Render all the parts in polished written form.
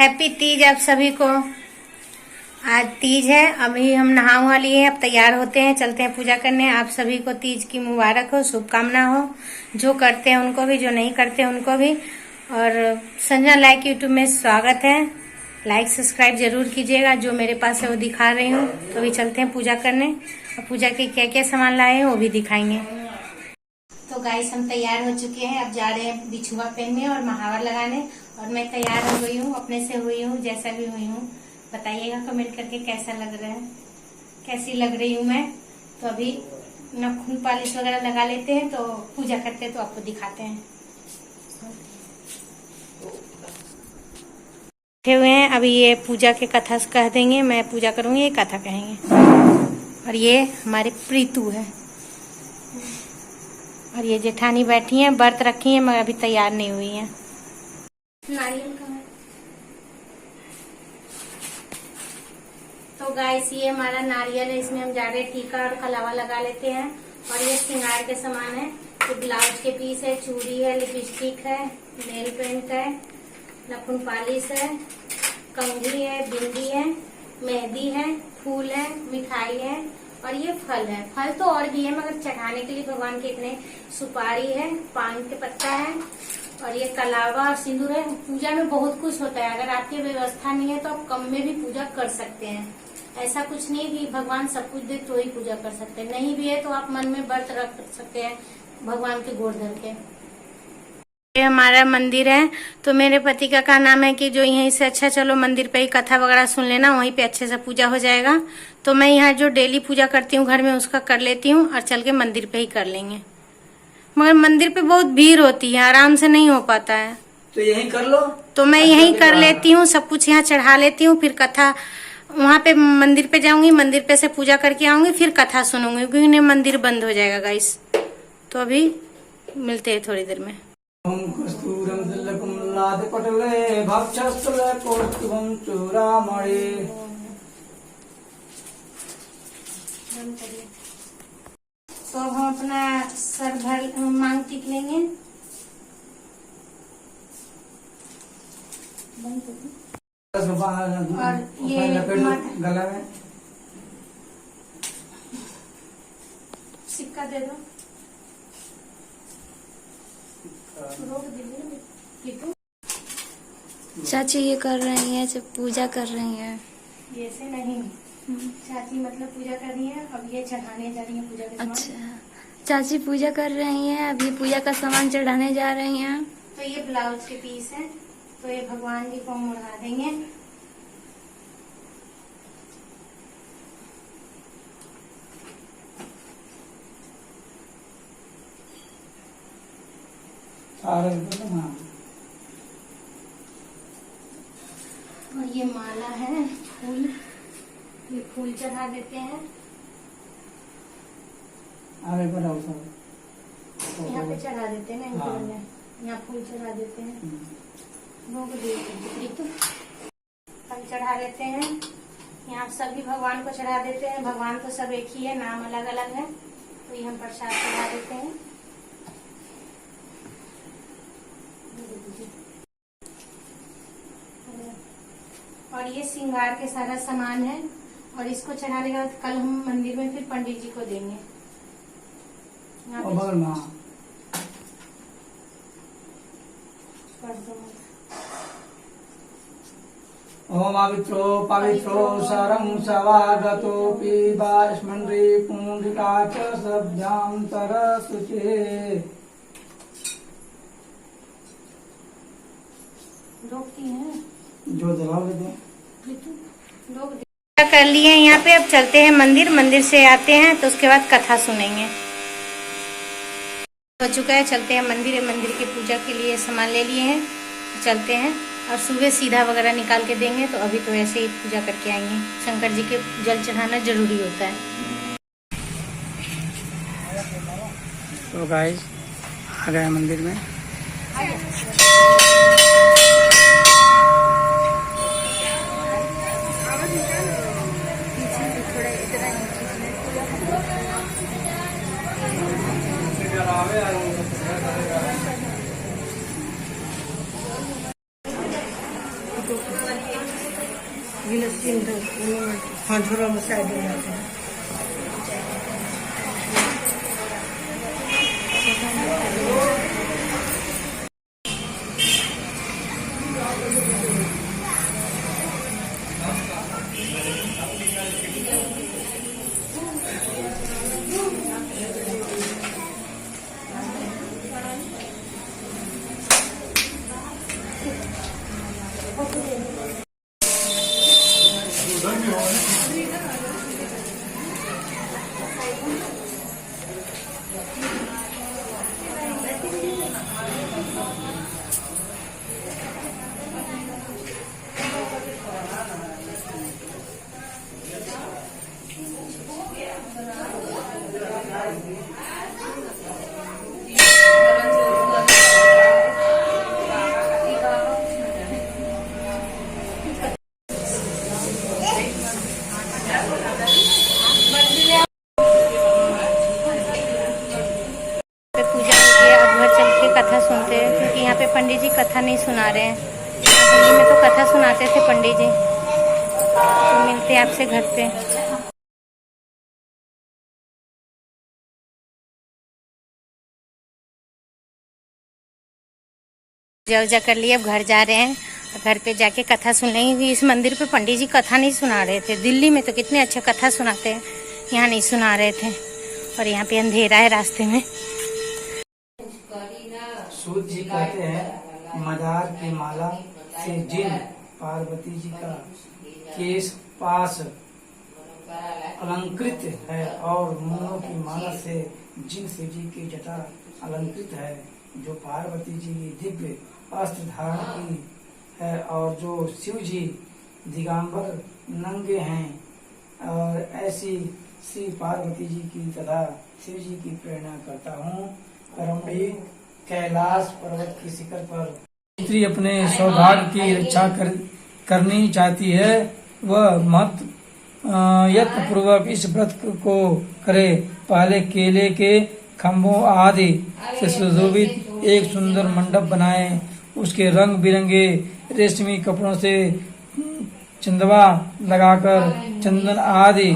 Happy Teej आप सभी को। आज तीज है, अभी हम नहा वहा लिए हैं, अब तैयार होते हैं, चलते हैं पूजा करने। आप सभी को तीज की मुबारक हो, शुभकामना हो। जो करते हैं उनको भी, जो नहीं करते उनको भी। और संजना लाइक यूट्यूब में स्वागत है। लाइक सब्सक्राइब जरूर कीजिएगा। जो मेरे पास है वो दिखा रही हूँ। तो अभी चलते हैं पूजा करने, और पूजा के क्या क्या सामान लाए हैं वो भी दिखाएंगे। तो गाइस हम तैयार हो चुके हैं, अब जा रहे हैं बिछुआ पहनने और महावर लगाने। और मैं तैयार हो गई हूँ, अपने से हुई हूँ, जैसा भी हुई हूँ। बताइएगा कमेंट करके कैसा लग रहा है, कैसी लग रही हूँ मैं। तो अभी नाखून पॉलिश वगैरह लगा लेते हैं, तो पूजा करते हैं तो आपको दिखाते हैं। बैठे हुए हैं, अभी ये पूजा के कथा कह देंगे, मैं पूजा करूंगी, ये कथा कहेंगे। और ये हमारे प्रीतु है, और ये जेठानी बैठी हैं, व्रत रखी हैं मगर अभी तैयार नहीं हुई हैं। नारियल का है। तो गाइस ये हमारा नारियल है, इसमें हम जा रहे टीका और कलावा लगा लेते हैं। और ये श्रृंगार के सामान है, तो ब्लाउज के पीस है, चूड़ी है, लिपस्टिक है, नेल पेंट है, नाखून पॉलिश है, कंघी है, बिंदी है, मेहंदी है, फूल है, मिठाई है, और ये फल है। फल तो और भी है मगर चढ़ाने के लिए भगवान के इतने। सुपारी है, पान के पत्ता है, और ये कलावा और सिंदूर है। पूजा में बहुत कुछ होता है, अगर आपकी व्यवस्था नहीं है तो आप कम में भी पूजा कर सकते हैं। ऐसा कुछ नहीं कि भगवान सब कुछ दे तो ही पूजा कर सकते हैं, नहीं भी है तो आप मन में व्रत रख सकते हैं भगवान के गोड़ धर के। ये हमारा मंदिर है, तो मेरे पति का कहना है कि जो यहीं से अच्छा चलो मंदिर पे ही कथा वगैरह सुन लेना, वहीं पे अच्छे से पूजा हो जाएगा। तो मैं यहाँ जो डेली पूजा करती हूँ घर में उसका कर लेती हूँ, और चल के मंदिर पे ही कर लेंगे। मगर मंदिर पे बहुत भीड़ होती है, आराम से नहीं हो पाता है। तो यहीं कर लो। तो मैं यहीं कर लेती हूँ, सब कुछ यहाँ चढ़ा लेती हूँ, फिर कथा वहाँ पे मंदिर पे जाऊंगी, मंदिर पे से पूजा करके आऊंगी, फिर कथा सुनूंगी, क्योंकि मंदिर बंद हो जाएगा गाइस। तो अभी मिलते हैं थोड़ी देर में। ओम कस्तूरम तिलकम लादपटले भक्षस्थले कौस्तुभम चूड़ामणि। तो अब हम अपना सर भर मांग टिक लेंगे। और ये गला में सिक्का दे दो, रोक दीजिए। चाची ये कर रही है, जब पूजा कर रही है। ये से नहीं, चाची मतलब पूजा कर रही है, अब ये चढ़ाने जा रही है पूजा के सामान। अच्छा, चाची पूजा कर रही है, अभी पूजा का सामान चढ़ाने जा रही हैं। तो ये ब्लाउज के पीस है, तो ये भगवान जी को हम उड़ा देंगे। और ये माला है, फूल, ये फूल चढ़ा देते हैं। यहाँ पे चढ़ा देते हैं ना, यहाँ फूल चढ़ा देते हैं, फल चढ़ा देते हैं। यहाँ सभी भगवान को चढ़ा देते हैं। भगवान तो सब एक ही है, नाम अलग अलग है, तो ये हम प्रसाद चढ़ा देते हैं। और ये श्रृंगार के सारा सामान है, और इसको चढ़ाने के बाद कल हम मंदिर में फिर पंडित जी को देंगे। ओम पवित्रो पवित्रो शरं सवागतोऽपि वाष्मण्डे पुण्डिका च सभ्यांतरशुचे। रोकती है जो जलाओ दे कर लिए यहाँ पे। अब चलते हैं मंदिर, मंदिर से आते हैं तो उसके बाद कथा सुनेंगे। हो चुका है, चलते हैं मंदिर। मंदिर की पूजा के लिए सामान ले लिए हैं, चलते हैं। और सुबह सीधा वगैरह निकाल के देंगे, तो अभी तो ऐसे ही पूजा करके आएंगे। शंकर जी के जल चढ़ाना जरूरी होता है। तो गाइस आ गए मंदिर में। हाँ थोड़ा मसाज हो जाता है। कथा सुनते हैं, क्योंकि यहाँ पे पंडित जी कथा नहीं सुना रहे हैं। दिल्ली में तो कथा सुनाते थे पंडित जी। तो मिलते हैं आपसे घर पे। पूजा उजा कर लिए, अब घर जा रहे हैं। घर पे जाके कथा सुनेंगे। इस मंदिर पे पंडित जी कथा नहीं सुना रहे थे। दिल्ली में तो कितने अच्छा कथा सुनाते हैं, यहाँ नहीं सुना रहे थे। और यहाँ पे अंधेरा है रास्ते में। सूत जी कहते हैं, मदार की माला से जिन पार्वती जी का केश पास अलंकृत है और मूलों की माला से जिन शिव जी की जटा अलंकृत है, जो पार्वती जी की दिव्य अस्त्र धारण की है और जो शिव जी दिगंबर नंगे हैं, और ऐसी श्री पार्वती जी की तथा शिव जी की प्रेरणा करता हूँ। परमवीर कैलाश पर्वत की शिखर पर स्त्री अपने सौभाग्य की रक्षा करनी चाहती है, वह मत यत्न पूर्वक इस व्रत को करे। पहले केले के खम्भों आदि से सुशोभित एक सुंदर मंडप बनाएं। उसके रंग बिरंगे रेशमी कपड़ों से चंदवा लगाकर चंदन आदि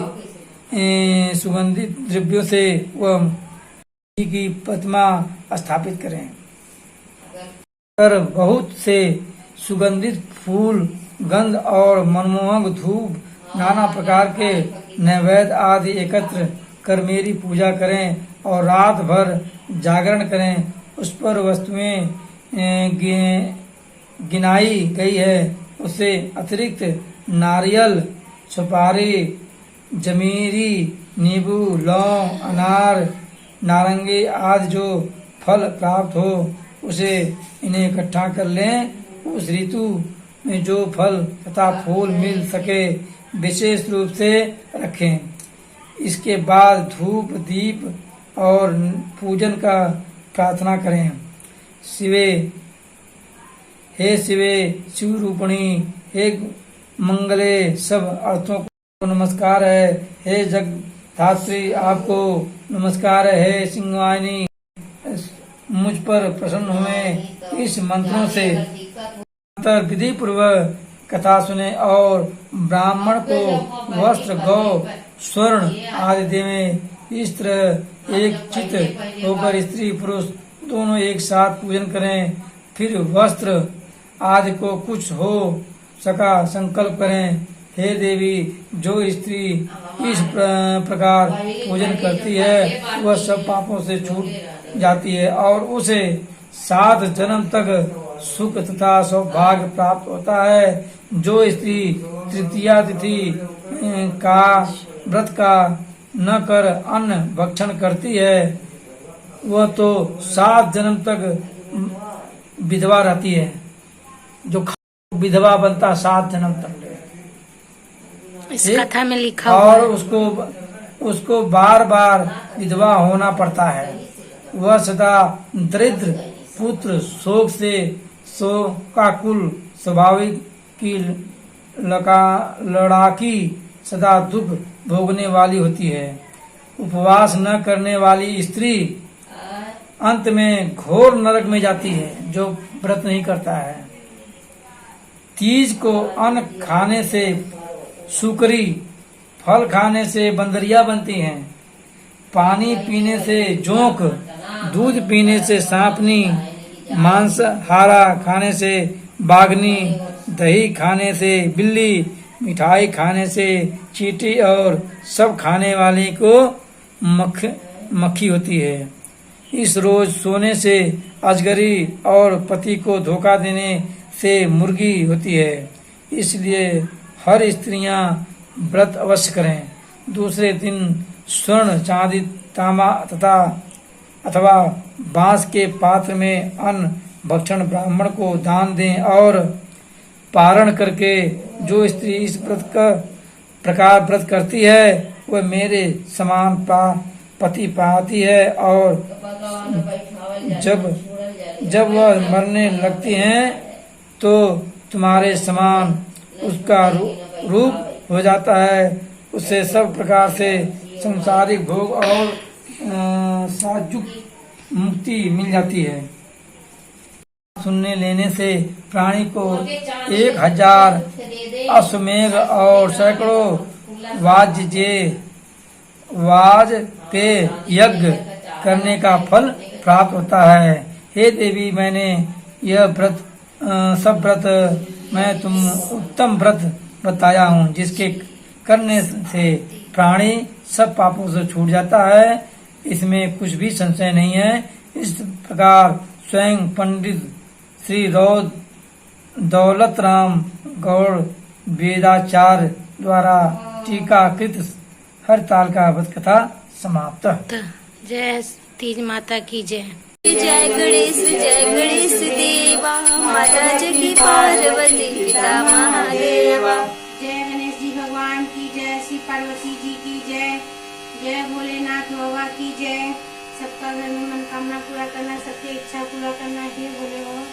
सुगंधित द्रव्यों से वह की प्रतिमा स्थापित करें। कर बहुत से सुगंधित फूल, गंध और मनमोहक धूप, नाना प्रकार के नैवेद्य आदि एकत्र कर मेरी पूजा करें और रात भर जागरण करें। उस पर वस्तुएं गिनाई गई है, उससे अतिरिक्त नारियल, सुपारी, जमीरी, नींबू, लौंग, अनार, नारंगी आदि जो फल प्राप्त हो उसे इन्हें इकट्ठा कर लें। उस ऋतु में जो फल तथा फूल मिल सके विशेष रूप से रखें। इसके बाद धूप, दीप और पूजन का प्रार्थना करें। शिवे, हे शिवे, शिव रूपणी, हे मंगले, सब अर्थों को नमस्कार है। हे जगधात्री, आपको नमस्कार है। हे सिंहवाहिनी, मुझ पर प्रसन्न हुए। इस मंत्रों से विधि पूर्वक कथा सुने और ब्राह्मण को वस्त्र, गौ, स्वर्ण आदि देवें। इस तरह एक चित होकर स्त्री पुरुष दोनों एक साथ पूजन करें। फिर वस्त्र आदि को कुछ हो सका संकल्प करें। हे देवी, जो स्त्री इस प्रकार पूजन करती है वह सब पापों से छूट जाती है और उसे 7 जन्म तक सुख तथा सौभाग्य प्राप्त होता है। जो स्त्री तृतीया तिथि का व्रत का न कर अन्न भक्षण करती है वह तो 7 जन्म तक विधवा रहती है। जो विधवा बनता 7 जन्म तक इस कथा में लिखा और उसको बार बार विधवा होना पड़ता है। वह सदा दरिद्र पुत्र शोक से शोकाकुल स्वाभाविक की लड़ाकी सदा दुख भोगने वाली होती है। उपवास न करने वाली स्त्री अंत में घोर नरक में जाती है। जो व्रत नहीं करता है तीज को अन्न खाने से सुकरी, फल खाने से बंदरिया बनती हैं, पानी पीने से जोंक, दूध पीने से सांपनी, मांसाहारा खाने से बाघनी, दही खाने से बिल्ली, मिठाई खाने से चींटी और सब खाने वाले को मक्खी होती है। इस रोज सोने से अजगरी और पति को धोखा देने से मुर्गी होती है। इसलिए हर स्त्रियां व्रत अवश्य करें। दूसरे दिन स्वर्ण, चांदी, तांबा अथवा बांस के पात्र में अन्न भक्षण ब्राह्मण को दान दें और पारण करके जो स्त्री इस प्रकार व्रत करती है वह मेरे समान पति पाती है और जब वह मरने लगती हैं तो तुम्हारे समान उसका रूप हो जाता है। उससे सब प्रकार से संसारिक भोग और साजुक मुक्ति मिल जाती है। सुनने लेने से प्राणी को 1000 अश्वमेघ और सैकड़ों वाज पे यज्ञ करने का फल प्राप्त होता है। हे देवी, मैंने यह सब व्रत मैं तुम उत्तम व्रत बताया हूँ, जिसके करने से प्राणी सब पापों से छूट जाता है। इसमें कुछ भी संशय नहीं है। इस प्रकार स्वयं पंडित श्री दौलत राम गौड़ वेदाचार्य द्वारा टीकाकृत हरताल का व्रत कथा समाप्त। जय तीज माता की जय। जय गणेश देवा, माता जगी पार्वती पिता महादेवा। जय गणेश जी भगवान की जय, श्री पार्वती जी की जय, जय भोलेनाथ बाबा की जय। सबका घर में मनोकामना पूरा करना, सबकी इच्छा पूरा करना। हे भोले बाबा।